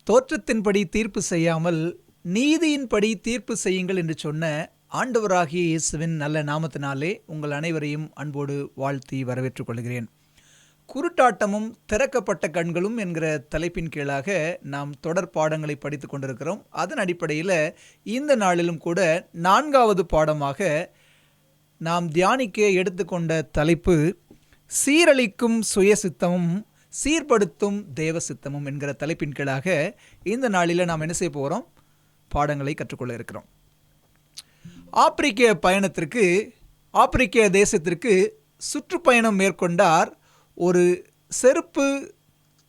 தோற்றத்தின்படி தீர்ப்பு செய்யாமல் நீதியின்படி தீர்ப்பு செய்யுங்கள் என்று சொன்ன ஆண்டவராகிய இயேசுவின் நல்ல நாமத்தினாலே உங்கள் அனைவரையும் அன்போடு வாழ்த்தி வரவேற்றுக் கொள்கிறேன். குருட்டாட்டமும் திறக்கப்பட்ட கண்களும் என்கிற தலைப்பின் கீழாக நாம் தொடர் பாடங்களை படித்து கொண்டிருக்கிறோம். அதன் அடிப்படையில் இந்த நாளிலும் கூட 4வது பாடமாக நாம் தியானிக்க எடுத்துக்கொண்ட தலைப்பு சீரழிக்கும் சுயசித்தமும் சீர்படுத்தும் தேவ சித்தமும் என்கிற தலைப்பின் கீழாக இந்த நாளில் நாம் என்ன செய்ய போகிறோம்? பாடங்களை கற்றுக்கொள்ள இருக்கிறோம். ஆப்பிரிக்க தேசத்திற்கு சுற்றுப்பயணம் மேற்கொண்டார் ஒரு செருப்பு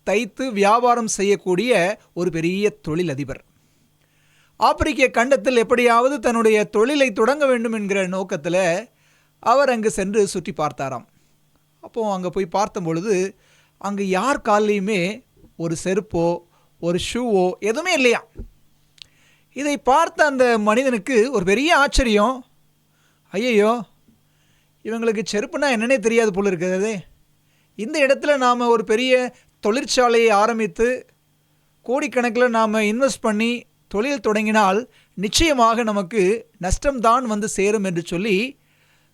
தைத்து வியாபாரம் செய்யக்கூடிய ஒரு பெரிய தொழிலதிபர். ஆப்பிரிக்க கண்டத்தில் எப்படியாவது தன்னுடைய தொழிலை தொடங்க வேண்டும் என்கிற நோக்கத்தில் அவர் அங்கு சென்று சுற்றி பார்த்தாராம். அப்போது அங்கே போய் பார்த்த பொழுது அங்கே யார் காலையுமே ஒரு செருப்போ ஒரு ஷூவோ எதுவுமே இல்லையா. இதை பார்த்த அந்த மனிதனுக்கு ஒரு பெரிய ஆச்சரியம். ஐயையோ, இவங்களுக்கு செருப்புனா என்னன்னே தெரியாது போல இருக்கிறது. இந்த இடத்துல நாம் ஒரு பெரிய தொழிற்சாலையை ஆரம்பித்து கோடிக்கணக்கில் நாம் இன்வெஸ்ட் பண்ணி தொழில் தொடங்கினால் நிச்சயமாக நமக்கு நஷ்டம்தான் வந்து சேரும் என்று சொல்லி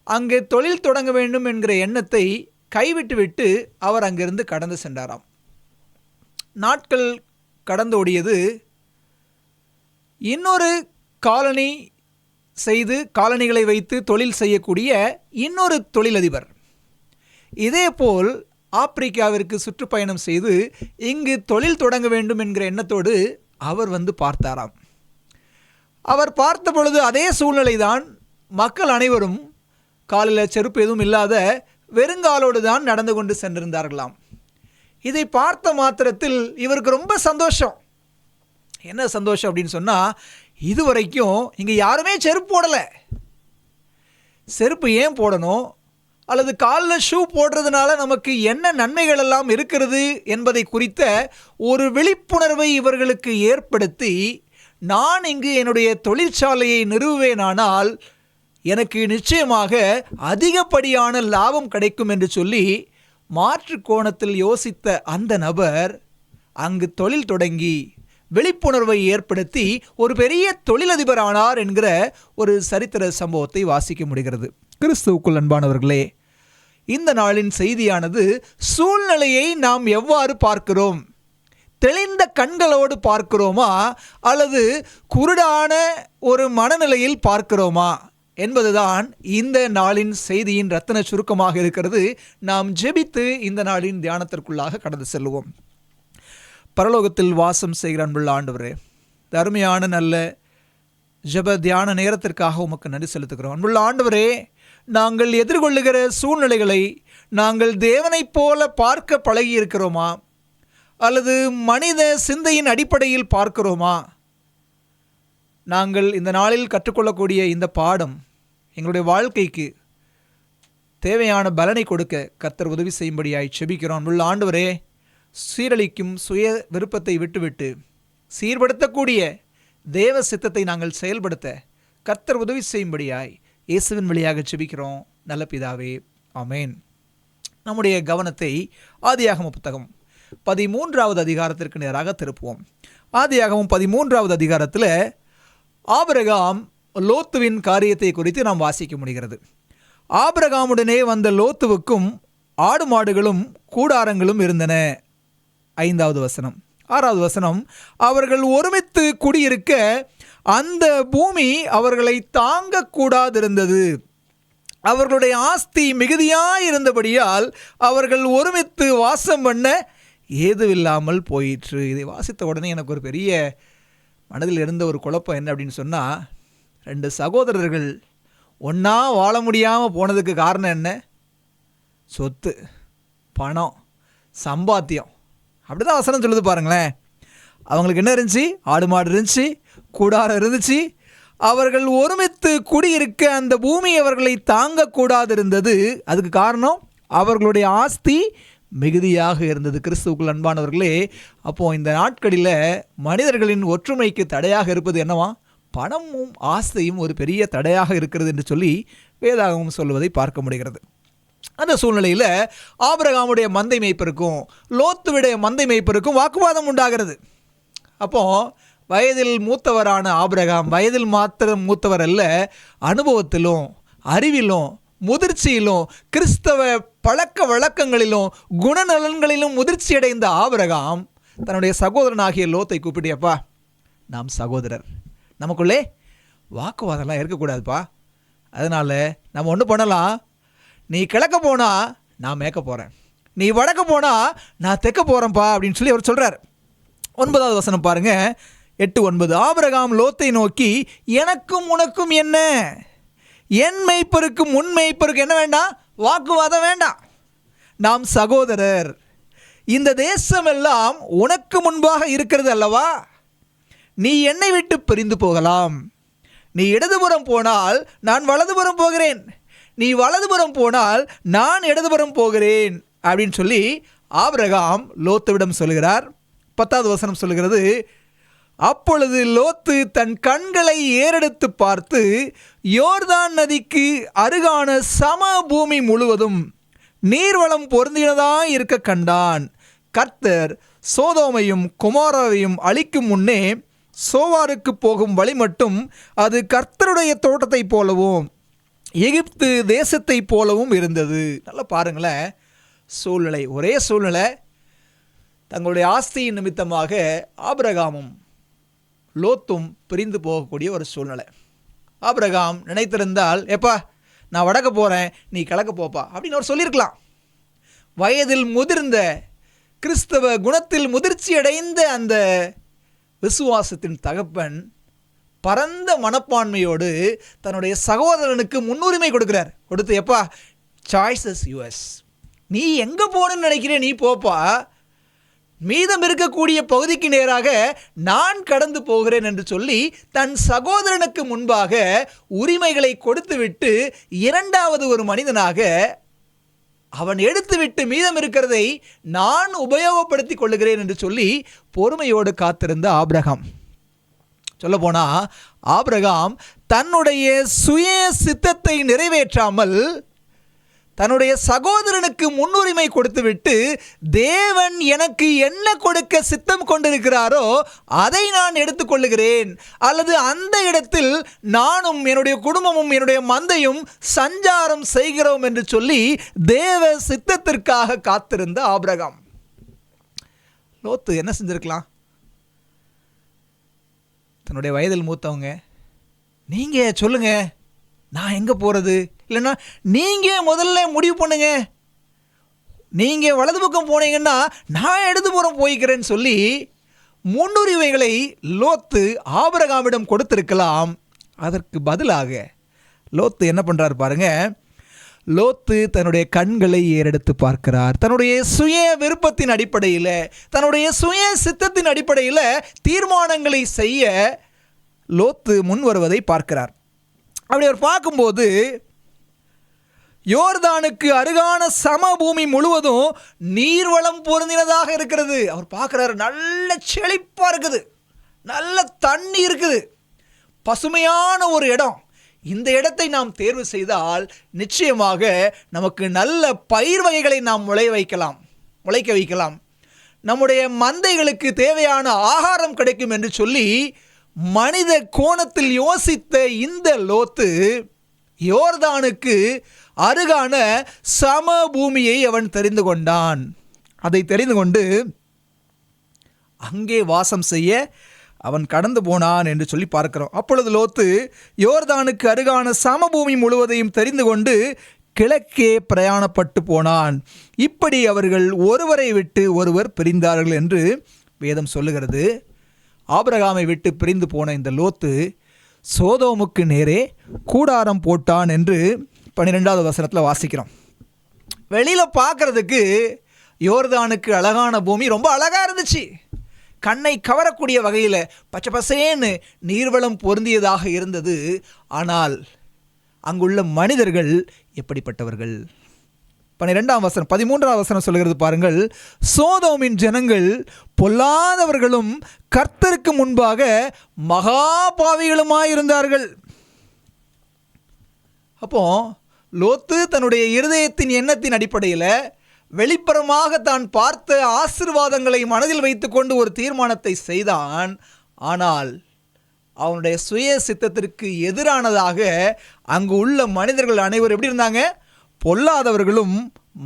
அங்கே தொழில் தொடங்க வேண்டும் என்கிற எண்ணத்தை கைவிட்டு அவர் அங்கிருந்து கடந்து சென்றாராம். நாட்கள் கடந்து ஓடியது. இன்னொரு காலனி செய்து காலனிகளை வைத்து தொழில் செய்யக்கூடிய இன்னொரு தொழிலதிபர் இதேபோல் ஆப்பிரிக்காவிற்கு சுற்றுப்பயணம் செய்து இங்கு தொழில் தொடங்க வேண்டும் என்கிற எண்ணத்தோடு அவர் வந்து பார்த்தாராம். அவர் பார்த்த பொழுது அதே சூழ்நிலை தான். மக்கள் அனைவரும் காலில் செருப்பு எதுவும் இல்லாத வெறுங்காலோடு தான் நடந்து கொண்டு சென்றிருந்தார்களாம். இதை பார்த்த மாத்திரத்தில் இவருக்கு ரொம்ப சந்தோஷம். என்ன சந்தோஷம் அப்படின்னு சொன்னால், இதுவரைக்கும் இங்கே யாருமே செருப்பு போடலை. செருப்பு ஏன் போடணும், அல்லது காலில் ஷூ போடுறதுனால நமக்கு என்ன நன்மைகள் எல்லாம் இருக்கிறது என்பதை குறித்த ஒரு விழிப்புணர்வை இவர்களுக்கு ஏற்படுத்தி, நான் இங்கு என்னுடைய தொழிற்சாலையை நிறுவுவேனானால் எனக்கு நிச்சயமாக அதிகப்படியான லாபம் கிடைக்கும் என்று சொல்லி மாற்று கோணத்தில் யோசித்த அந்த நபர் அங்கு தொழில் தொடங்கி விழிப்புணர்வை ஏற்படுத்தி ஒரு பெரிய தொழிலதிபரானார் என்கிற ஒரு சரித்திர சம்பவத்தை வாசிக்க முடிகிறது. கிறிஸ்துவுக்குள் அன்பானவர்களே, இந்த நாளின் செய்தியானது சூழ்நிலையை நாம் எவ்வாறு பார்க்கிறோம்? தெளிந்த கண்களோடு பார்க்கிறோமா, அல்லது குருடான ஒரு மனநிலையில் பார்க்கிறோமா என்பதுதான் இந்த நாளின் செய்தியின் ரத்தின சுருக்கமாக இருக்கிறது. நாம் ஜெபித்து இந்த நாளின் தியானத்திற்குள்ளாக கடந்து செல்வோம். பரலோகத்தில் வாசம் செய்கிற அன்புள்ள ஆண்டவரே, அருமையான நல்ல ஜெப தியான நேரத்திற்காக உமக்கு நன்றி செலுத்துகிறோம். அன்புள்ள ஆண்டவரே, நாங்கள் எதிர்கொள்ளுகிற சூழ்நிலைகளை நாங்கள் தேவனைப் போல பார்க்க பழகி இருக்கிறோமா, அல்லது மனித சிந்தையின் அடிப்படையில் பார்க்கிறோமா? நாங்கள் இந்த நாளில் கற்றுக்கொள்ளக்கூடிய இந்த பாடம் எங்களுடைய வாழ்க்கைக்கு தேவையான பலனை கொடுக்க கர்த்தர் உதவி செய்யும்படியாய் செபிக்கிறோம். உள்ள ஆண்டவரே, சீரழிக்கும் சுய விருப்பத்தை விட்டுவிட்டு சீர்படுத்தக்கூடிய தேவ சித்தத்தை நாங்கள் செயல்படுத்த கர்த்தர் உதவி செய்யும்படியாய் இயேசுவின் வழியாக செபிக்கிறோம் நல்ல பிதாவே, ஆமேன். நம்முடைய கவனத்தை ஆதியாகம புத்தகம் 13வது அதிகாரத்திற்கு நேராக திருப்புவோம். ஆதியாகமம் 13வது அதிகாரத்தில் ஆபிரகாம் லோத்துவின் காரியத்தை குறித்து நாம் வாசிக்க முடிகிறது. ஆபிரகாமுடனே வந்த லோத்துவுக்கும் ஆடு மாடுகளும் கூடாரங்களும் இருந்தன. 5வது வசனம். 6வது வசனம், அவர்கள் ஒருமித்து குடியிருக்க அந்த பூமி அவர்களை தாங்கக்கூடாதிருந்தது. அவர்களுடைய ஆஸ்தி மிகுதியாயிருந்தபடியால் அவர்கள் ஒருமித்து வாசம் பண்ண ஏதுவில்லாமல் போயிற்று. இதை வாசித்த உடனே எனக்கு ஒரு பெரிய மனதில் இருந்த ஒரு குழப்பம் என்ன அப்படின்னு சொன்னால், 2 சகோதரர்கள் ஒன்றா வாழ முடியாமல் போனதுக்கு காரணம் என்ன? சொத்து, பணம், சம்பாத்தியம். அப்படி தான் வசனம் சொல்லுது பாருங்களேன். அவங்களுக்கு என்ன இருந்துச்சு? ஆடு மாடு இருந்துச்சு, கூடாரம் இருந்துச்சு. அவர்கள் ஒருமித்து குடியிருக்க அந்த பூமி அவர்களை தாங்கக்கூடாது இருந்தது. அதுக்கு காரணம் அவர்களுடைய ஆஸ்தி மிகுதியாக இருந்தது. கிறிஸ்துவுக்குள் அன்பானவர்களே, அப்போது இந்த நாட்களில் மனிதர்களின் ஒற்றுமைக்கு தடையாக இருப்பது என்னவா? பணமும் ஆஸ்தியும் ஒரு பெரிய தடையாக இருக்கிறது என்று சொல்லி வேதாகமம் சொல்வதை பார்க்க முடிகிறது. அந்த சூழ்நிலையில் ஆபிரகாமுடைய மந்தை மேய்ப்பருக்கும் லோத்துவுடைய மந்தை மேய்ப்பருக்கும் வாக்குவாதம் உண்டாகிறது. அப்போ வயதில் மூத்தவரான ஆபிரகாம் வயதில் மாத்திரம் மூத்தவர் அல்ல, அனுபவத்திலும் அறிவிலும் முதிர்ச்சியிலும் கிறிஸ்தவ பழக்க வழக்கங்களிலும் குணநலன்களிலும் முதிர்ச்சியடைந்த ஆபிரகாம் தன்னுடைய சகோதரனாகிய லோத்தை கூப்பிட்டியப்பா, நாம் சகோதரர், நமக்குள்ளே வாக்குவாதம்லாம் இருக்கக்கூடாதுப்பா. அதனால் நம்ம ஒன்று பண்ணலாம், நீ கிழக்க போனால் நான் மேற்க போகிறேன், நீ வடக்க போனால் நான் தெற்க போகிறேன்ப்பா அப்படின்னு சொல்லி அவர் சொல்கிறார். 9வது வசனம் பாருங்கள், 8-9. ஆபிரகாம் லோத்தை நோக்கி, எனக்கும் உனக்கும் என்ன, என் மேய்ப்பருக்கும் உன் மேய்ப்பருக்கும் என்ன வேண்டாம், வாக்குவாதம் வேண்டாம், நாம் சகோதரர், இந்த தேசமெல்லாம் உனக்கு முன்பாக இருக்கிறது அல்லவா, நீ என்னை விட்டு பிரிந்து போகலாம், நீ இடதுபுறம் போனால் நான் வலதுபுறம் போகிறேன், நீ வலதுபுறம் போனால் நான் இடதுபுறம் போகிறேன் அப்படின்னு சொல்லி ஆபிரகாம் லோத்துவிடம் சொல்கிறார். 10வது வசனம் சொல்கிறது, அப்பொழுது லோத்து தன் கண்களை ஏறெடுத்து பார்த்து யோர்தான் நதிக்கு அருகான சம பூமி முழுவதும் நீர்வளம் பொருந்தினதாய் இருக்க கண்டான். கர்த்தர் சோதோமையும் குமாராவையும் அழிக்கும் முன்னே சோவாருக்கு போகும் வழி மட்டும் அது கர்த்தருடைய தோட்டத்தை போலவும் எகிப்து தேசத்தை போலவும் இருந்தது. நல்லா பாருங்களேன், சூழ்நிலை ஒரே சூழ்நிலை. தங்களுடைய ஆஸ்தியின் நிமித்தமாக ஆபிரகாமும் லோத்தும் பிரிந்து போகக்கூடிய ஒரு சூழ்நிலை. ஆபிரகாம் நினைத்திருந்தால், எப்பா நான் வடக்க போகிறேன், நீ கிழக்க போப்பா அப்படின்னு அவர் சொல்லியிருக்கலாம். வயதில் முதிர்ந்த கிறிஸ்தவ குணத்தில் முதிர்ச்சி அடைந்த அந்த விசுவாசத்தின் தகப்பன் பரந்த மனப்பான்மையோடு தன்னுடைய சகோதரனுக்கு முன்னுரிமை கொடுக்கிறார். கொடுத்து, எப்பா சாய்ஸஸ் யுஎஸ், நீ எங்கே போகணுன்னு நினைக்கிறே நீ போப்பா, மீதம் இருக்கக்கூடிய பகுதிக்கு நேராக நான் கடந்து போகிறேன் என்று சொல்லி தன் சகோதரனுக்கு முன்பாக உரிமைகளை கொடுத்துவிட்டு இரண்டாவது ஒரு மனிதனாக அவன் எடுத்துவிட்டு மீதம் இருக்கிறதை நான் உபயோகப்படுத்தி கொள்ளுகிறேன் என்று சொல்லி பொறுமையோடு காத்திருந்த ஆபிரகாம். சொல்லப்போனா ஆபிரகாம் தன்னுடைய சுய சித்தத்தை நிறைவேற்றாமல் தன்னுடைய சகோதரனுக்கு முன்னுரிமை கொடுத்துவிட்டு தேவன் எனக்கு என்ன கொடுக்க சித்தம் கொண்டிருக்கிறாரோ அதை நான் எடுத்துக்கொள்ளுகிறேன், அல்லது அந்த இடத்தில் நானும் என்னுடைய குடும்பமும் என்னுடைய மந்தையும் சஞ்சாரம் செய்கிறோம் என்று சொல்லி தேவ சித்தத்திற்காக காத்திருந்த ஆபிரகாம். லோத்து என்ன செஞ்சிருக்கலாம்? தன்னுடைய வயதில் மூத்தவங்க, நீங்கள் சொல்லுங்க நான் எங்கே போகிறது, இல்லைன்னா நீங்கள் முதல்ல முடிவு பண்ணுங்க, நீங்கள் வலது பக்கம் போனீங்கன்னா நான் இடதுபுறம் போய்க்கிறேன்னு சொல்லி முன்னுரிமைகளை லோத்து ஆபிரகாமிடம் கொடுத்திருக்கலாம். அதற்கு பதிலாக லோத்து என்ன பண்ணுறாரு பாருங்க. லோத்து தன்னுடைய கண்களை ஏறெடுத்து பார்க்கிறார். தன்னுடைய சுய விருப்பத்தின் அடிப்படையில், தன்னுடைய சுய சித்தத்தின் அடிப்படையில் தீர்மானங்களை செய்ய லோத்து முன் வருவதை பார்க்கிறார். அப்படி அவர் பார்க்கும்போது யோர்தானுக்கு அருகான சமபூமி முழுவதும் நீர்வளம் பொருந்தினதாக இருக்கிறது. அவர் பார்க்குறாரு, நல்ல செழிப்பாக இருக்குது, நல்ல தண்ணி இருக்குது, பசுமையான ஒரு இடம். இந்த இடத்தை நாம் தேர்வு செய்தால் நிச்சயமாக நமக்கு நல்ல பயிர் வகைகளை நாம் முளைக்க வைக்கலாம், நம்முடைய மந்தைகளுக்கு தேவையான ஆகாரம் கிடைக்கும் என்று சொல்லி மனித கோணத்தில் யோசித்த இந்த லோத்து யோர்தானுக்கு அருகான சம பூமியை அவன் தெரிந்து கொண்டான். அதை தெரிந்து கொண்டு அங்கே வாசம் செய்ய அவன் கடந்து போனான் என்று சொல்லி பார்க்கிறோம். அப்பொழுது லோத்து யோர்தானுக்கு அருகான சமபூமி முழுவதையும் தெரிந்து கொண்டு கிழக்கே பிரயாணப்பட்டு போனான். இப்படி அவர்கள் ஒருவரை விட்டு ஒருவர் பிரிந்தார்கள் என்று வேதம் சொல்லுகிறது. ஆபிரகாமை விட்டு பிரிந்து போன இந்த லோத்து சோதோமுக்கு நேரே கூடாரம் போட்டான் என்று 12வது வசனத்தில் வாசிக்கிறோம். வெளியில் பார்க்குறதுக்கு யோர்தானுக்கு அழகான பூமி ரொம்ப அழகாக இருந்துச்சு. கண்ணை கவரக்கூடிய வகையில் பச்சை பசேன்னு நீர்வளம் பொருந்தியதாக இருந்தது. ஆனால் அங்குள்ள மனிதர்கள் எப்படிப்பட்டவர்கள்? 13வது வசனம் சொல்கிறது பாருங்கள். சோதோமின் ஜனங்கள் பொல்லாதவர்களும் கர்த்தருக்கு முன்பாக மகா பாவிகளுமாயிருந்தார்கள். அப்போ லோத்து தன்னுடைய இருதயத்தின் எண்ணத்தின் அடிப்படையில் வெளிப்புறமாக தான் பார்த்த ஆசீர்வாதங்களை மனதில் வைத்துக்கொண்டு ஒரு தீர்மானத்தை செய்தான். ஆனால் அவனுடைய சுய சித்தத்திற்கு எதிரானதாக அங்கு உள்ள மனிதர்கள் அனைவரும் எப்படி இருந்தாங்க? பொல்லாதவர்களும்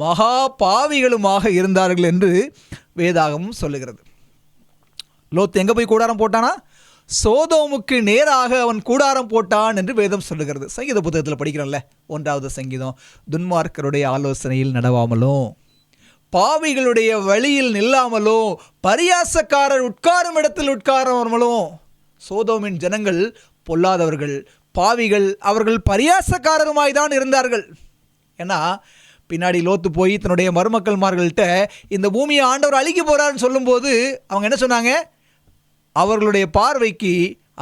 மகா பாவிகளுமாக இருந்தார்கள் என்று வேதாகமம் சொல்லுகிறது. லோத் எங்கே போய் கூடாரம் போட்டானா? சோதோமுக்கு நேராக அவன் கூடாரம் போட்டான் என்று வேதம் சொல்லுகிறது. சங்கீத புத்தகத்தில் படிக்கிறோம்ல, 1வது சங்கீதம், துன்மார்க்கருடைய ஆலோசனையில் நடவாமலும், பாவிகளுடைய வழியில் நில்லாமலும், பரியாசக்காரர் உட்காரும் இடத்தில் உட்காராமலும். சோதோமின் ஜனங்கள் பொல்லாதவர்கள், பாவிகள், அவர்கள் பரியாசக்காரருமாய் தான் இருந்தார்கள். ஏன்னா பின்னாடி லோத்து போய் தன்னுடைய மருமக்கள்மார்கள்ட்ட இந்த பூமியை ஆண்டவர் அழிக்க போகிறான்னு சொல்லும்போது அவங்க என்ன சொன்னாங்க? அவர்களுடைய பார்வைக்கு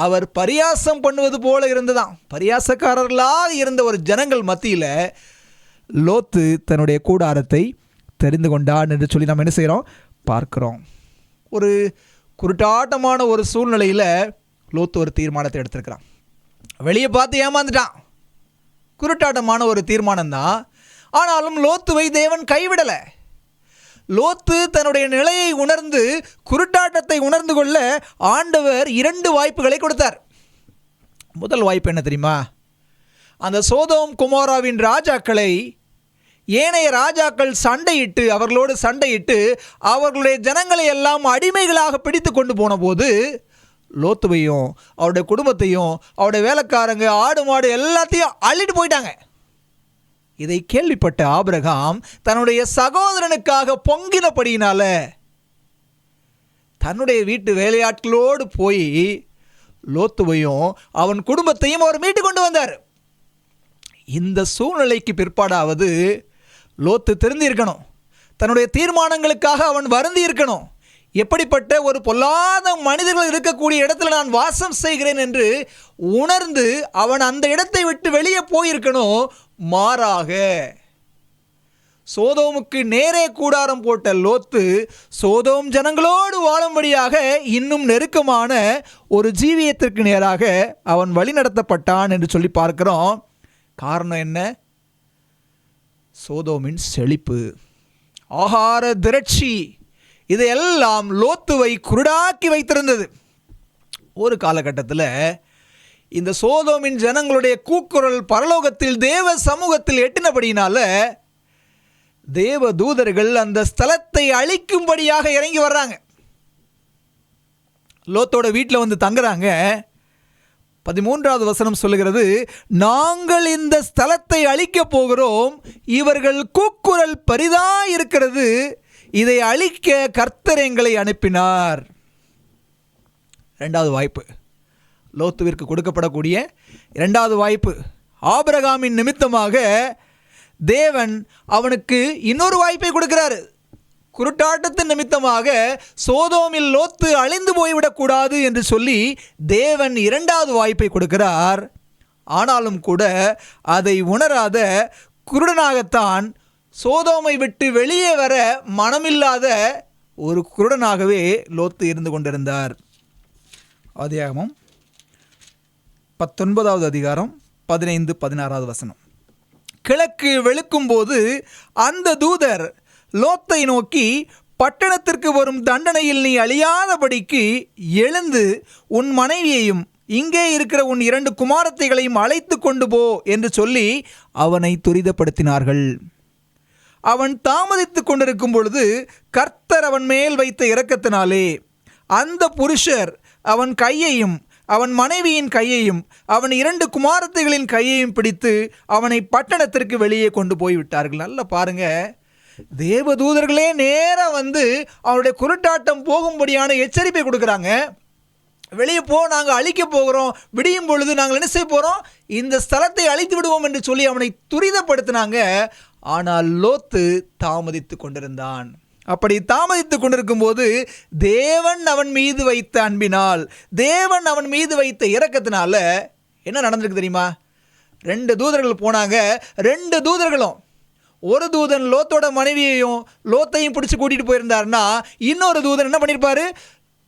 அவர் பரியாசம் பண்ணுவது போல இருந்ததாம். பரியாசக்காரர்களாக இருந்த ஒரு ஜனங்கள் மத்தியில் லோத்து தன்னுடைய கூடாரத்தை தெரிந்து கொண்டான் என்று சொல்லி நாம் என்ன செய்கிறோம்? பார்க்குறோம். ஒரு குருட்டாட்டமான ஒரு சூழ்நிலையில் லோத்து ஒரு தீர்மானத்தை எடுத்திருக்கிறான். வெளியே பார்த்து ஏமாந்துட்டான். குருட்டாட்டமான ஒரு தீர்மானம் தான். ஆனாலும் லோத்துவை தேவன் கைவிடலை. லோத்து தன்னுடைய நிலையை உணர்ந்து, குருட்டாட்டத்தை உணர்ந்து கொள்ள ஆண்டவர் 2 வாய்ப்புகளை கொடுத்தார். முதல் வாய்ப்பு என்ன தெரியுமா? அந்த சோதோம் குமோராவின் ராஜாக்களை ஏனைய ராஜாக்கள் சண்டையிட்டு, அவர்களோடு சண்டையிட்டு அவர்களுடைய ஜனங்களை எல்லாம் அடிமைகளாக பிடித்து கொண்டு போன போது லோத்துவையும் அவருடைய குடும்பத்தையும் அவருடைய வேலைக்காரங்க, ஆடு மாடு எல்லாத்தையும் அள்ளிட்டு போயிட்டாங்க. இதை கேள்விப்பட்ட ஆபிரகாம் தன்னுடைய சகோதரனுக்காக பொங்கினபடியினால தன்னுடைய வீட்டு வேலையாட்களோடு போய் லோத்துவையும் அவன் குடும்பத்தையும் அவர் மீட்டு கொண்டு வந்தார். இந்த சூழ்நிலைக்கு பிற்பாடாவது லோத்து தெரிந்து இருக்கணும். தன்னுடைய தீர்மானங்களுக்காக அவன் வருந்தி இருக்கணும். எப்படிப்பட்ட ஒரு பொல்லாத மனிதர்கள் இருக்கக்கூடிய இடத்துல நான் வாசம் செய்கிறேன் என்று உணர்ந்து அவன் அந்த இடத்தை விட்டு வெளியே போயிருக்கணும். மாறாக சோதோமுக்கு நேரே கூடாரம் போட்ட லோத்து சோதோம் ஜனங்களோடு வாழும்படியாக இன்னும் நெருக்கமான ஒரு ஜீவியத்திற்கு நேராக அவன் வழிநடத்தப்பட்டான் என்று சொல்லி பார்க்கிறோம். காரணம் என்ன? சோதோமின் செழிப்பு, ஆகார திரட்சி, இதையெல்லாம் லோத்துவை குருடாக்கி வைத்திருந்தது. ஒரு காலகட்டத்தில் இந்த சோதோமின் ஜனங்களுடைய கூக்குரல் பரலோகத்தில் தேவ சமூகத்தில் எட்டினபடியினால தேவ தூதர்கள் அந்த ஸ்தலத்தை அழிக்கும்படியாக இறங்கி வர்றாங்க. லோத்தோட வீட்டில் வந்து தங்குறாங்க. 13வது வசனம் சொல்லுகிறது, நாங்கள் இந்த ஸ்தலத்தை அழிக்கப் போகிறோம், இவர்கள் கூக்குரல் பரிதா இருக்கிறது, இதை அழிக்க கர்த்தர் எங்களை அனுப்பினார். 2வது வாய்ப்பு, லோத்துவிற்கு கொடுக்கப்படக்கூடிய 2வது வாய்ப்பு. ஆபிரகாமின் நிமித்தமாக தேவன் அவனுக்கு இன்னொரு வாய்ப்பை கொடுக்கிறாரு. குருட்டாட்டத்தின் நிமித்தமாக சோதோமில் லோத்து அழிந்து போய்விடக்கூடாது என்று சொல்லி தேவன் 2வது வாய்ப்பை கொடுக்கிறார். ஆனாலும் கூட அதை உணராத குருடனாகத்தான், சோதோமை விட்டு வெளியே வர மனமில்லாத ஒரு குருடனாகவே லோத்து இருந்து கொண்டிருந்தார். ஆதியாகமம் 19வது அதிகாரம் 15-16வது வசனம். கிழக்கு வெளுக்கும்போது அந்த தூதர் லோத்தை நோக்கி, பட்டணத்திற்கு வரும் தண்டனையில் நீ அழியாதபடிக்கு எழுந்து உன் மனைவியையும் இங்கே இருக்கிற உன் 2 குமாரத்தைகளையும் அழைத்து கொண்டு போ என்று சொல்லி அவனை துரிதப்படுத்தினார்கள். அவன் தாமதித்து கொண்டிருக்கும் பொழுது கர்த்தர் அவன் மேல் வைத்த இரக்கத்தினாலே அந்த புருஷர் அவன் கையையும் அவன் மனைவியின் கையையும் அவன் 2 குமாரத்தைகளின் கையையும் பிடித்து அவனை பட்டணத்திற்கு வெளியே கொண்டு போய்விட்டார்கள். நல்லா பாருங்க, தேவதூதர்களே நேராக வந்து அவனுடைய குருட்டாட்டம் போகும்படியான எச்சரிப்பை கொடுக்குறாங்க. வெளியே போ, நாங்கள் அழிக்க போகிறோம், விடியும் பொழுது நாங்கள் என்ன செய்ய போகிறோம், இந்த ஸ்தலத்தை அழித்து விடுவோம் என்று சொல்லி அவனை துரிதப்படுத்தினாங்க. ஆனால் லோத்து தாமதித்து கொண்டிருந்தான். அப்படி தாமதித்து கொண்டிருக்கும் போது தேவன் அவன் மீது வைத்த அன்பினால், தேவன் அவன் மீது வைத்த இரக்கத்தினால என்ன நடந்திருக்கு தெரியுமா? 2 தூதர்கள் போனாங்க. 2 தூதர்களும், ஒரு தூதன் லோத்தோட மனைவியையும் லோத்தையும் பிடிச்சி கூட்டிகிட்டு போயிருந்தாருன்னா, இன்னொரு தூதன் என்ன பண்ணியிருப்பாரு,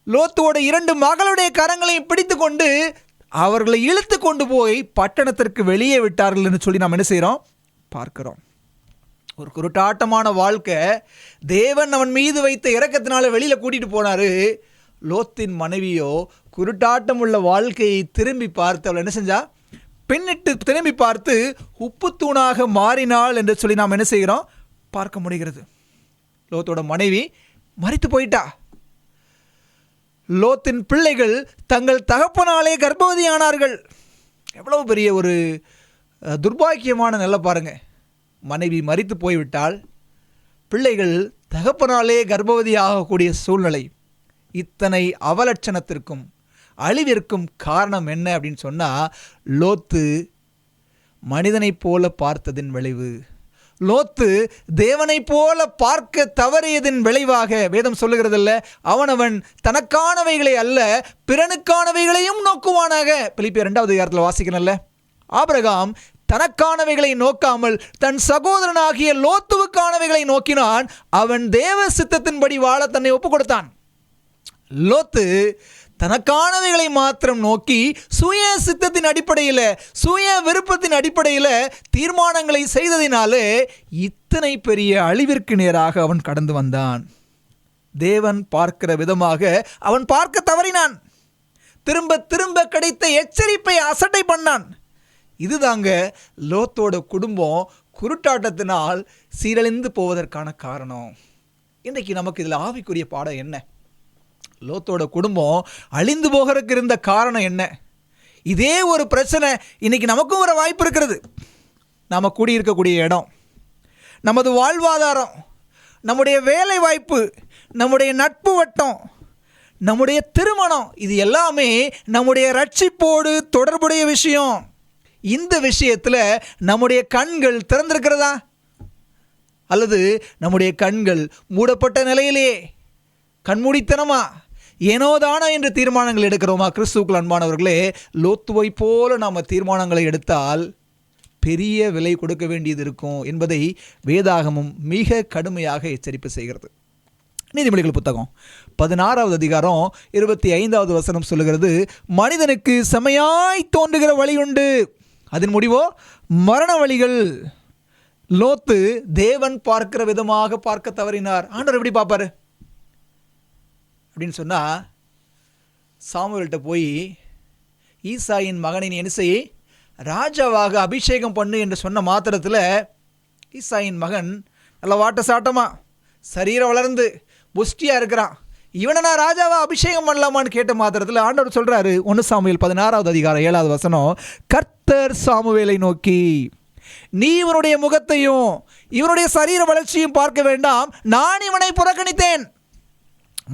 லோத்தோட 2 மகளுடைய கரங்களையும் பிடித்து கொண்டு அவர்களை இழுத்து கொண்டு போய் பட்டணத்திற்கு வெளியே விட்டார்கள் என்று சொல்லி நாம் என்ன செய்கிறோம், பார்க்கிறோம். ஒரு குருட்டாட்டமான வாழ்க்கை. தேவன் அவன் மீது வைத்த இரக்கத்தினால வெளியில் கூட்டிகிட்டு போனார். லோத்தின் மனைவியோ குருட்டாட்டம் உள்ள வாழ்க்கையை திரும்பி பார்த்து அவள் என்ன செஞ்சா? பின்னிட்டு திரும்பி பார்த்து உப்பு தூணாக மாறினாள் என்று சொல்லி நாம் என்ன செய்கிறோம்? பார்க்க முடிகிறது. லோத்தோட மனைவி மரித்து போயிட்டா. லோத்தின் பிள்ளைகள் தங்கள் தகப்பனாலே கர்ப்பவதியானார்கள். எவ்வளவு பெரிய ஒரு துர்பாக்கியமான நிலை பாருங்க. மனைவி மரித்து போய்விட்டால் பிள்ளைகள் தகப்பனாலே கர்ப்பவதி ஆகக்கூடிய சூழ்நிலை. இத்தனை அவலட்சணத்திற்கும் அழிவிற்கும் காரணம் என்ன அப்படின்னு சொன்னால், லோத்து மனிதனைப் போல பார்த்ததின் விளைவு. லோத்து தேவனைப் போல பார்க்க தவறியதின் விளைவாக வேதம் சொல்லுகிறதில்ல, அவனவன் தனக்கானவைகளை அல்ல பிறனுக்கானவைகளையும் நோக்குவானாக. பிலிப்பியர் 2வது அதிகாரத்தில் வாசிக்கணும்ல. ஆபிரகாம் தனக்கானவைகளை நோக்காமல் தன் சகோதரனாகிய லோத்துவுக்கானவைகளை நோக்கினான். அவன் தேவ சித்தத்தின்படி வாழ தன்னை ஒப்பு கொடுத்தான். லோத்து தனக்கானவைகளை மாத்திரம் நோக்கி சுய சித்தத்தின் அடிப்படையில், சுய விருப்பத்தின் அடிப்படையில் தீர்மானங்களை செய்ததினாலே இத்தனை பெரிய அழிவிற்கு நேராக அவன் கடந்து வந்தான். தேவன் பார்க்கிற விதமாக அவன் பார்க்க தவறினான். திரும்ப திரும்ப கிடைத்த எச்சரிப்பை அசட்டை பண்ணான். இதுதாங்க லோத்தோட குடும்பம் குருட்டாட்டத்தினால் சீரழிந்து போவதற்கான காரணம். இன்றைக்கு நமக்கு இதில் ஆவிக்குரிய பாடம் என்ன? லோத்தோட குடும்பம் அழிந்து போகிறதுக்கு இருந்த காரணம் என்ன? இதே ஒரு பிரச்சனை இன்னைக்கு நமக்கும் வர வாய்ப்பு இருக்கிறது. நாம் கூடியிருக்கக்கூடிய இடம், நமது வாழ்வாதாரம், நம்முடைய வேலை வாய்ப்பு, நம்முடைய நட்பு வட்டம், நம்முடைய திருமணம், இது எல்லாமே நம்முடைய ரட்சிப்போடு தொடர்புடைய விஷயம். இந்த விஷயத்தில் நம்முடைய கண்கள் திறந்திருக்கிறதா? அல்லது நம்முடைய கண்கள் மூடப்பட்ட நிலையிலே கண்மூடித்தனமா ஏனோதானா என்று தீர்மானங்கள் எடுக்கிறோமா? கிறிஸ்துவுக்குள் அன்பானவர்களே, லோத்துவை போல நாம் தீர்மானங்களை எடுத்தால் பெரிய விலை கொடுக்க வேண்டியது இருக்கும் என்பதை வேதாகமும் மிக கடுமையாக எச்சரிப்பு செய்கிறது. நீதிமொழிகள் புத்தகம் 16வது அதிகாரம் 25வது வசனம் சொல்லுகிறது, மனிதனுக்கு செமையாய் தோன்றுகிற வழி உண்டு, அதன் முடிவோ மரண வழிகள். லோத்து தேவன் பார்க்கிற விதமாக பார்க்க தவறினார். ஆண்டவர் எப்படி பார்ப்பாரு அப்படின்னு சொன்னால், சாமுவேல்கிட்ட போய் ஈசாயின் மகனை என்ன செய்ய ராஜாவாக அபிஷேகம் பண்ணு என்று சொன்ன மாத்திரத்தில் ஈசாயின் மகன் நல்ல வாட்ட சாட்டமாக சரீரம் வளர்ந்து புஷ்டியாக இருக்கிறான். இவனை நான் ராஜாவா அபிஷேகம் பண்ணலாமான்னு கேட்ட மாத்திரத்தில் ஆண்டவர் சொல்கிறாரு, 1 சாமுவேல் 16வது அதிகாரம் 7வது வசனம், கர்த்தர் சாமுவேலை நோக்கி, நீ இவனுடைய முகத்தையும் இவனுடைய சரீர வளர்ச்சியும் பார்க்க வேண்டாம், நான் இவனை புறக்கணித்தேன்.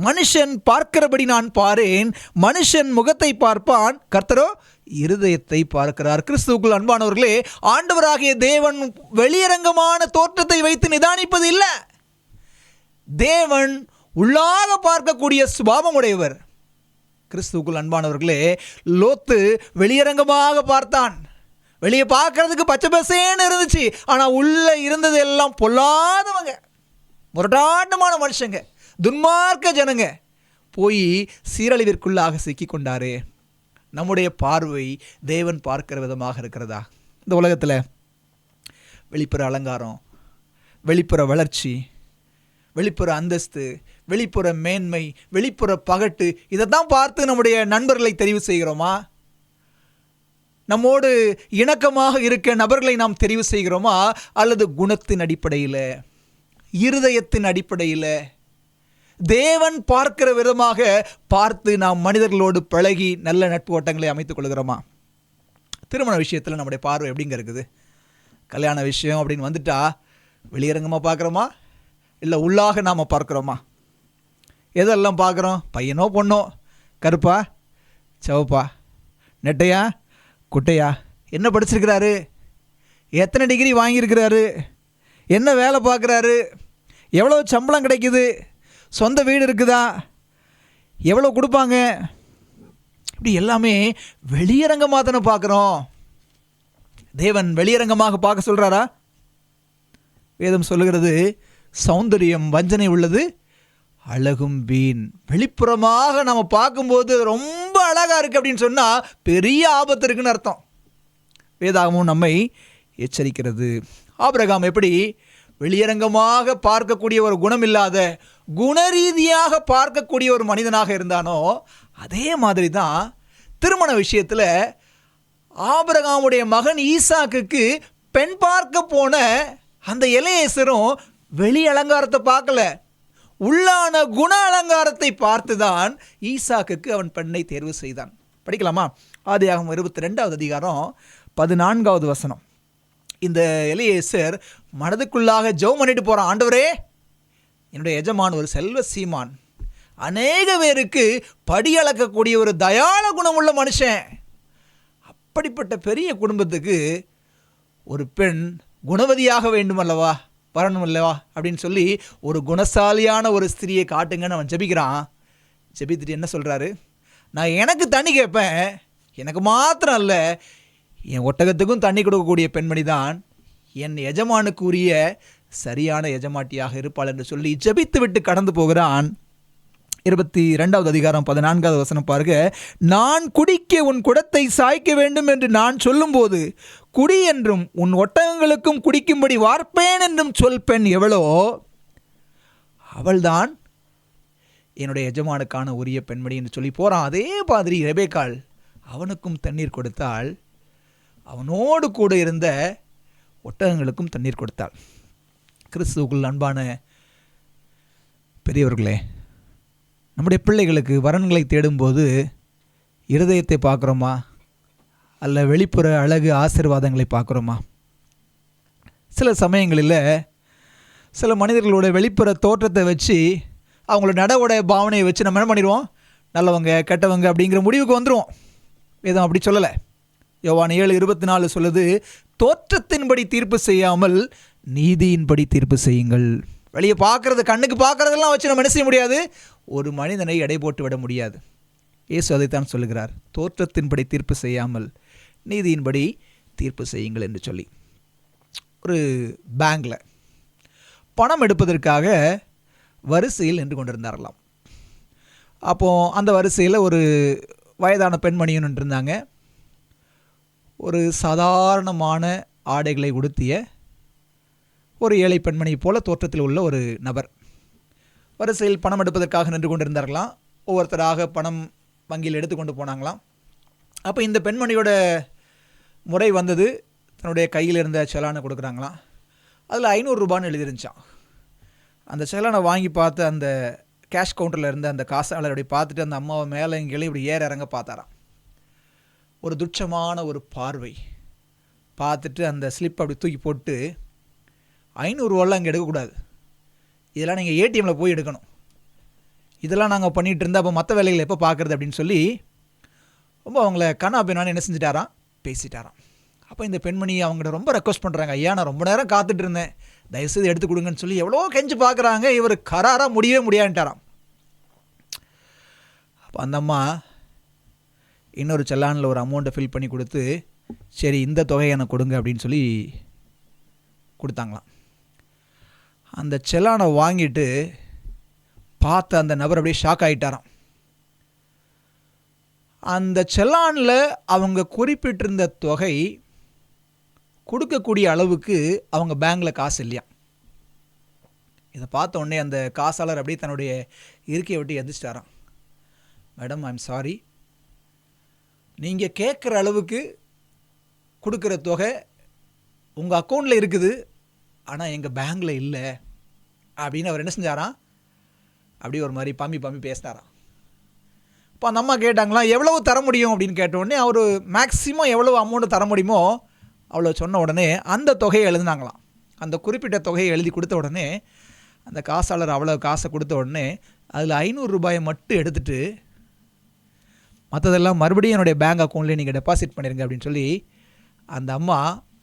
மனுஷன் பார்க்கிறபடி நான் பாரேன், மனுஷன் முகத்தை பார்ப்பான், கர்த்தரோ இருதயத்தை பார்க்கிறார். கிறிஸ்துவுக்குள் அன்பானவர்களே, ஆண்டவராகிய தேவன் வெளியரங்கமான தோற்றத்தை வைத்து நிதானிப்பது இல்லை. தேவன் உள்ளாக பார்க்கக்கூடிய சுபாவம் உடையவர். கிறிஸ்துவுக்குள் அன்பானவர்களே, லோத்து வெளியரங்கமாக பார்த்தான். வெளியே பார்க்கறதுக்கு பச்சை பசேன்னு இருந்துச்சு, ஆனால் உள்ளே இருந்தது எல்லாம் பொல்லாதவங்க, முரட்டாட்டமான மனுஷங்க, துன்மார்க்க ஜனங்க. போய் சீரழிவிற்குள்ளாக சிக்கி கொண்டாரே. நம்முடைய பார்வை தேவன் பார்க்கிற விதமாக இருக்கிறதா? இந்த உலகத்தில் வெளிப்புற அலங்காரம், வெளிப்புற வளர்ச்சி, வெளிப்புற அந்தஸ்து, வெளிப்புற மேன்மை, வெளிப்புற பகட்டு, இதைத்தான் பார்த்து நம்முடைய நண்பர்களை தெரிவு செய்கிறோமா? நம்மோடு இணக்கமாக இருக்க நபர்களை நாம் தெரிவு செய்கிறோமா? அல்லது குணத்தின் அடிப்படையில், இருதயத்தின் அடிப்படையில், தேவன் பார்க்கிற விதமாக பார்த்து நாம் மனிதர்களோடு பழகி நல்ல நட்பு வட்டங்களை அமைத்துக் கொள்கிறோமா? திருமண விஷயத்தில் நம்முடைய பார்வை எப்படிங்க இருக்குது? கல்யாண விஷயம் அப்படின்னு வந்துட்டா வெளியரங்கமாக பார்க்குறோமா, இல்லை உள்ளாக நாம் பார்க்குறோமா? எதெல்லாம் பார்க்குறோம்? பையனோ பொண்ணோ, கருப்பா சிவப்பா, நெட்டையா குட்டையா, என்ன படிச்சிருக்கிறாரு, எத்தனை டிகிரி வாங்கியிருக்கிறாரு, என்ன வேலை பார்க்குறாரு, எவ்வளோ சம்பளம் கிடைக்குது, சொந்த வீடு இருக்குதா, எவ்வளோ கொடுப்பாங்க, இப்படி எல்லாமே வெளியரங்கமாக தானே பார்க்குறோம். தேவன் வெளியரங்கமாக பார்க்க சொல்கிறாரா? வேதம் சொல்லுகிறது, சௌந்தரியம் வஞ்சனை உள்ளது, அழகும் வீண். வெளிப்புறமாக நம்ம பார்க்கும்போது ரொம்ப அழகாக இருக்குது அப்படின்னு சொன்னால் பெரிய ஆபத்து இருக்குன்னு அர்த்தம். வேதாகமும் நம்மை எச்சரிக்கிறது. ஆபிரகாம் எப்படி வெளியரங்கமாக பார்க்கக்கூடிய ஒரு குணம் இல்லாத குணரீதியாக பார்க்கக்கூடிய ஒரு மனிதனாக இருந்தானோ, அதே மாதிரி தான் திருமண விஷயத்தில் ஆபிரகாமுடைய மகன் ஈசாக்குக்கு பெண் பார்க்க போன அந்த எலியேசரும் வெளி அலங்காரத்தை பார்க்கல, உள்ளான குண அலங்காரத்தை பார்த்துதான் ஈசாக்குக்கு அவன் பெண்ணை தேர்வு செய்தான். படிக்கலாமா? ஆதியாகமம் 22வது அதிகாரம் 14வது வசனம். இந்த எலியேசர் மனதுக்குள்ளாக ஜெபம் பண்ணிட்டு போகிறான். ஆண்டவரே, என்னுடைய எஜமான் ஒரு செல்வ சீமான், அநேக பேருக்கு படியளக்கக்கூடிய ஒரு தயாள குணமுள்ள மனுஷன். அப்படிப்பட்ட பெரிய குடும்பத்துக்கு ஒரு பெண் குணவதியாக வேண்டும் அல்லவா, வரணும் அல்லவா அப்படின்னு சொல்லி ஒரு குணசாலியான ஒரு ஸ்திரியை காட்டுங்கன்னு அவன் ஜெபிக்கிறான். ஜெபித்துட்டு என்ன சொல்கிறாரு? நான் எனக்கு தண்ணி கேட்பேன், எனக்கு மாத்திரம் அல்ல, என் ஒட்டகத்துக்கும் தண்ணி கொடுக்கக்கூடிய பெண்மணி தான் என் எஜமானுக்குரிய சரியான எஜமாட்டியாக இருப்பாள் என்று சொல்லி ஜெபித்து விட்டு கடந்து போகிறான். 22வது அதிகாரம் 14வது வசனம் பாருங்க. நான் குடிக்க உன் குடத்தை சாய்க்க வேண்டும் என்று நான் சொல்லும்போது குடி என்றும் உன் ஒட்டகங்களுக்கும் குடிக்கும்படி வார்ப்பேன் என்றும் சொல் பெண் எவளோ அவள்தான் என்னுடைய எஜமானுக்கான உரிய பெண்மணி என்று சொல்லி போகிறான். அதே மாதிரி ரெபேக்காள் அவனுக்கும் தண்ணீர் கொடுத்தாள், அவனோடு கூட இருந்த ஒட்டகங்களுக்கும் தண்ணீர் கொடுத்தாள். கிறிஸ்துவுக்குள் அன்பான பெரியவர்களே, நம்முடைய பிள்ளைகளுக்கு வரன்களை தேடும்போது இருதயத்தை பார்க்குறோமா, அல்ல வெளிப்புற அழகு ஆசீர்வாதங்களை பார்க்குறோமா? சில சமயங்களில் சில மனிதர்களோட வெளிப்புற தோற்றத்தை வச்சு, அவங்களோட நடவோட பாவனையை வச்சு நம்ம என்ன பண்ணிடுவோம், நல்லவங்க கெட்டவங்க அப்படிங்கிற முடிவுக்கு வந்துடுவோம். வேதம் அப்படி சொல்லலை. யோவான் 7:24 சொல்லுது, தோற்றத்தின்படி தீர்ப்பு செய்யாமல் நீதியின்படி தீர்ப்பு செய்யுங்கள். வெளியே பார்க்குறது, கண்ணுக்கு பார்க்குறதெல்லாம் வச்சு நம்ம என்ன செய்ய முடியாது, ஒரு மனிதனை எடை போட்டு விட முடியாது. இயேசு அதைத்தான் சொல்லுகிறார், தோற்றத்தின்படி தீர்ப்பு செய்யாமல் நீதியின்படி தீர்ப்பு செய்யுங்கள் என்று சொல்லி. ஒரு பேங்கில் பணம் எடுப்பதற்காக வரிசையில் நின்று கொண்டிருந்தார்களாம். அப்போது அந்த வரிசையில் ஒரு வயதான பெண்மணியும் நின்றிருந்தாங்க. ஒரு சாதாரணமான ஆடைகளை உடுத்திய ஒரு ஏழை பெண்மணி போல தோற்றத்தில் உள்ள ஒரு நபர் வரிசையில் பணம் எடுப்பதற்காக நின்று கொண்டிருந்தார்களாம். ஒவ்வொருத்தராக பணம் வங்கியில் எடுத்துக்கொண்டு போனாங்களாம். அப்போ இந்த பெண்மணியோட முறை வந்தது, தன்னுடைய கையில் இருந்த செலானை கொடுக்குறாங்களாம். அதில் 500 ரூபான்னு எழுதிருந்துச்சான். அந்த செலானை வாங்கி பார்த்து அந்த கேஷ் கவுண்டரில் இருந்த அந்த காசாளருடைய பார்த்துட்டு அந்த அம்மாவை மேலே இங்கே இப்படி ஏற இறங்க பார்த்தாராம். ஒரு துட்சமான ஒரு பார்வை பார்த்துட்டு அந்த ஸ்லிப் அப்படி தூக்கி போட்டு, 500 ரூபாலாம் இங்கே எடுக்கக்கூடாது, இதெல்லாம் நீங்கள் ஏடிஎம்மில் போய் எடுக்கணும், இதெல்லாம் நாங்கள் பண்ணிகிட்டு இருந்தால் அப்போ மற்ற வேலைகளை எப்போ பார்க்குறது அப்படின்னு சொல்லி ரொம்ப அவங்கள கண்ணா பின்னான்னு என்ன செஞ்சிட்டாராம், பேசிட்டாராம். அப்போ இந்த பெண்மணி அவங்கள்ட்ட ரொம்ப ரெக்வஸ்ட் பண்ணுறாங்க, ஐயா நான் ரொம்ப நேரம் காத்துட்டு இருந்தேன், தயவுசெய்து எடுத்து கொடுங்கன்னு சொல்லி எவ்வளோ கெஞ்சு பார்க்குறாங்க. இவர் கராராக முடியவே முடியான்ட்டாராம். அப்போ அந்த அம்மா இன்னொரு செல்லானில் ஒரு அமௌண்ட்டை ஃபில் பண்ணி கொடுத்து, சரி இந்த தொகையை எனக்கு கொடுங்க அப்படின்னு சொல்லி கொடுத்தாங்களாம். அந்த செல்லானை வாங்கிட்டு பார்த்த அந்த நபர் அப்படியே ஷாக் ஆகிட்டாராம். அந்த செல்லானில் அவங்க குறிப்பிட்டிருந்த தொகை கொடுக்கக்கூடிய அளவுக்கு அவங்க பேங்கில் காசு இல்லையா. இதை பார்த்த உடனே அந்த காசாளர் அப்படியே தன்னுடைய இருக்கையை விட்டு எந்திரிச்சிட்டாராம். மேடம், ஐம் சாரி, நீங்கள் கேட்குற அளவுக்கு கொடுக்குற தொகை உங்கள் அக்கௌண்ட்டில் இருக்குது, ஆனால் எங்கள் பேங்கில் இல்லை அப்படின்னு அவர் என்ன செஞ்சாராம், அப்படியே ஒரு மாதிரி பம்பி பேசினாராம். இப்போ அந்த அம்மா கேட்டாங்களாம், எவ்வளவு தர முடியும் அப்படின்னு கேட்டவுடனே அவர் மேக்ஸிமம் எவ்வளவு அமௌண்ட்டு தர முடியுமோ அவ்வளோ சொன்ன உடனே அந்த தொகையை எழுதினாங்களாம். அந்த குறிப்பிட்ட தொகையை எழுதி கொடுத்த உடனே அந்த காசாளர் அவ்வளோ காசை கொடுத்த உடனே அதில் 500 ரூபாயை மட்டும் எடுத்துகிட்டு மற்றதெல்லாம் மறுபடியும் என்னுடைய பேங்க் அக்கௌண்ட்லேயே நீங்கள் டெபாசிட் பண்ணிடுங்க அப்படின்னு சொல்லி அந்த அம்மா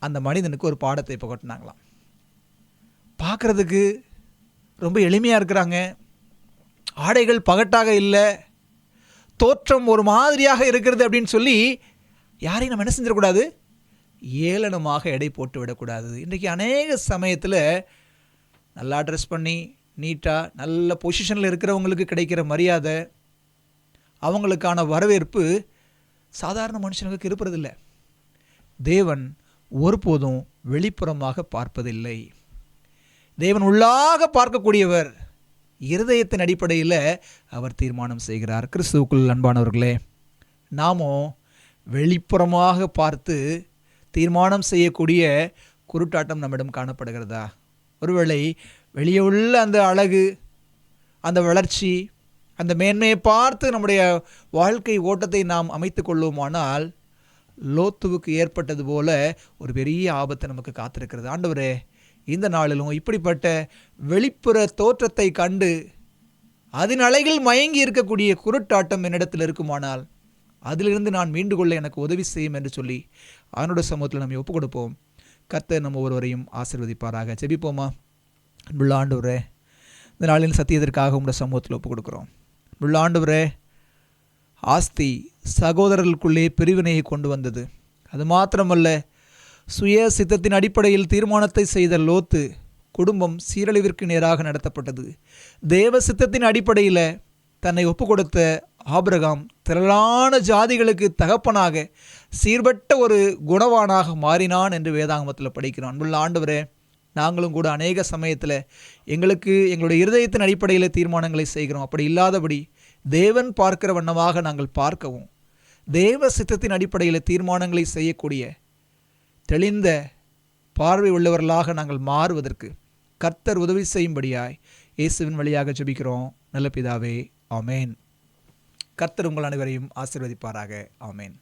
அந்த மனிதனுக்கு ஒரு பாடத்தை இப்போ கொட்டினாங்களாம். பார்க்குறதுக்கு ரொம்ப எளிமையாக இருக்கிறாங்க, ஆடைகள் பகட்டாக இல்லை, தோற்றம் ஒரு மாதிரியாக இருக்கிறது அப்படின்னு சொல்லி யாரையும் நம்ம என்ன செஞ்சிடக்கூடாது, ஏளனமாக எடை போட்டு விடக்கூடாது. இன்றைக்கி அநேக சமயத்தில் நல்லா ட்ரெஸ் பண்ணி நீட்டாக நல்ல பொசிஷனில் இருக்கிறவங்களுக்கு கிடைக்கிற மரியாதை, அவங்களுக்கான வரவேற்பு சாதாரண மனுஷனுக்கு இருப்பதில்லை. தேவன் ஒருபோதும் வெளிப்புறமாக பார்ப்பதில்லை. தேவன் உள்ளாக பார்க்கக்கூடியவர். இருதயத்தின் அடிப்படையில் அவர் தீர்மானம் செய்கிறார். கிறிஸ்துவுக்குள் அன்பானவர்களே, நாமும் வெளிப்புறமாக பார்த்து தீர்மானம் செய்யக்கூடிய குருட்டாட்டம் நம்மிடம் காணப்படுகிறதா? ஒருவேளை வெளியே உள்ள அந்த அழகு, அந்த வளர்ச்சி, அந்த மேன்மையை பார்த்து நம்முடைய வாழ்க்கை ஓட்டத்தை நாம் அமைத்து கொள்வோமானால் லோத்துவுக்கு ஏற்பட்டது போல ஒரு பெரிய ஆபத்து நமக்கு காத்திருக்கிறது. ஆண்டவரே, இந்த நாளிலும் இப்படிப்பட்ட வெளிப்புற தோற்றத்தை கண்டு அதன் அலைகள் மயங்கி இருக்கக்கூடிய குருட்டாட்டம் என்னிடத்தில் இருக்குமானால் அதிலிருந்து நான் மீண்டு கொள்ள எனக்கு உதவி செய்யும் என்று சொல்லி அவனுடைய சமூகத்தில் நம்ம ஒப்புக் கொடுப்போம். கர்த்தர் நம்ம ஒருவரையும் ஆசீர்வதிப்பாராக. ஜெபிப்போமா? அன்புள்ள ஆண்டவரே, இந்த நாளின் சத்தியத்திற்காக உங்களுடைய சமூகத்தில் ஒப்புக் கொடுக்குறோம். அன்புள்ள ஆண்டவரே, ஆஸ்தி சகோதரர்களுக்குள்ளே பிரிவினையை கொண்டு வந்தது. அது மாத்திரமல்ல, சுய சித்தத்தின் அடிப்படையில் தீர்மானத்தை செய்த லோத்து குடும்பம் சீரழிவிற்கு நேராக நடத்தப்பட்டது. தேவ சித்தத்தின் அடிப்படையில் தன்னை ஒப்புக் கொடுத்த ஆபிரகாம் திரளான ஜாதிகளுக்கு தகப்பனாக சீர்பட்ட ஒரு குணவானாக மாறினான் என்று வேதாகமத்தில் படிக்கிறோம். அன்புள்ள ஆண்டவரே, நாங்களும் கூட அநேக சமயத்தில் எங்களுடைய இருதயத்தின் அடிப்படையில் தீர்மானங்களை செய்கிறோம். அப்படி இல்லாதபடி தேவன் பார்க்கிற வண்ணமாக நாங்கள் பார்க்கவும், தேவ சித்தத்தின் அடிப்படையில் தீர்மானங்களை செய்யக்கூடிய தெளிந்த பார்வை உள்ளவர்களாக நாங்கள் மாறுவதற்கு கர்த்தர் உதவி செய்யும்படியாய் இயேசுவின் வழியாக ஜெபிக்கிறோம் நல்ல பிதாவே, ஆமேன். கர்த்தர் உங்கள் அனைவரையும் ஆசீர்வதிப்பாராக. ஆமேன்.